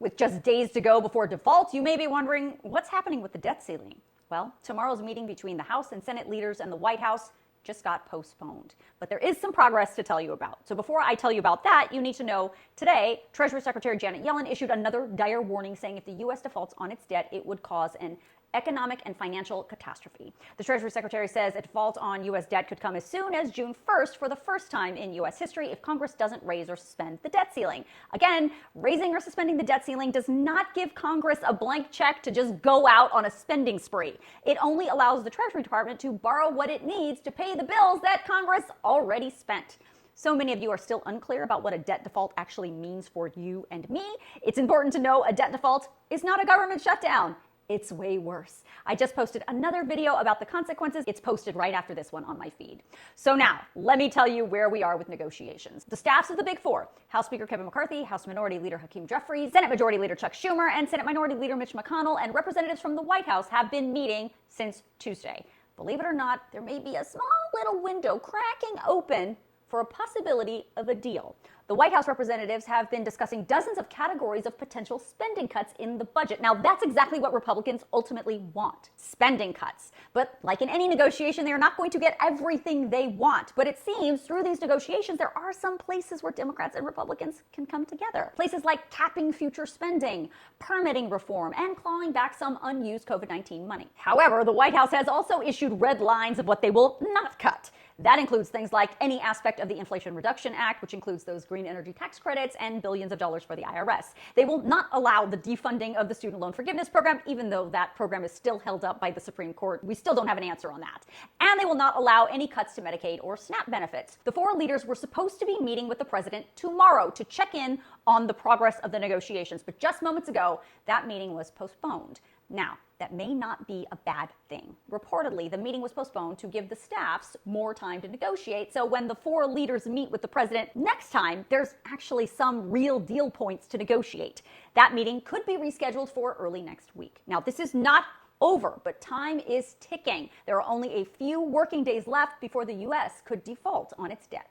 With just days to go before default, you may be wondering, what's happening with the debt ceiling? Well, tomorrow's meeting between the House and Senate leaders and the White House just got postponed. But there is some progress to tell you about. So before I tell you about that, you need to know today, Treasury Secretary Janet Yellen issued another dire warning saying if the U.S. defaults on its debt, it would cause an economic and financial catastrophe. The Treasury Secretary says a default on U.S. debt could come as soon as June 1st for the first time in U.S. history if Congress doesn't raise or suspend the debt ceiling. Again, raising or suspending the debt ceiling does not give Congress a blank check to just go out on a spending spree. It only allows the Treasury Department to borrow what it needs to pay the bills that Congress already spent. So many of you are still unclear about what a debt default actually means for you and me. It's important to know a debt default is not a government shutdown. It's way worse. I just posted another video about the consequences. It's posted right after this one on my feed. So now, let me tell you where we are with negotiations. The staffs of the Big Four, House Speaker Kevin McCarthy, House Minority Leader Hakeem Jeffries, Senate Majority Leader Chuck Schumer, and Senate Minority Leader Mitch McConnell, and representatives from the White House have been meeting since Tuesday. Believe it or not, there may be a small little window cracking open for a possibility of a deal. The White House representatives have been discussing dozens of categories of potential spending cuts in the budget. Now, that's exactly what Republicans ultimately want, spending cuts. But like in any negotiation, they are not going to get everything they want. But it seems through these negotiations, there are some places where Democrats and Republicans can come together. Places like capping future spending, permitting reform, and clawing back some unused COVID-19 money. However, the White House has also issued red lines of what they will not cut. That includes things like any aspect of the Inflation Reduction Act, which includes those green energy tax credits and billions of dollars for the IRS. They will not allow the defunding of the student loan forgiveness program, even though that program is still held up by the Supreme Court. We still don't have an answer on that. And they will not allow any cuts to Medicaid or SNAP benefits. The four leaders were supposed to be meeting with the president tomorrow to check in on the progress of the negotiations. But just moments ago, that meeting was postponed. Now, that may not be a bad thing. Reportedly, the meeting was postponed to give the staffs more time to negotiate, so when the four leaders meet with the president next time, there's actually some real deal points to negotiate. That meeting could be rescheduled for early next week. Now, this is not over, but time is ticking. There are only a few working days left before the U.S. could default on its debt.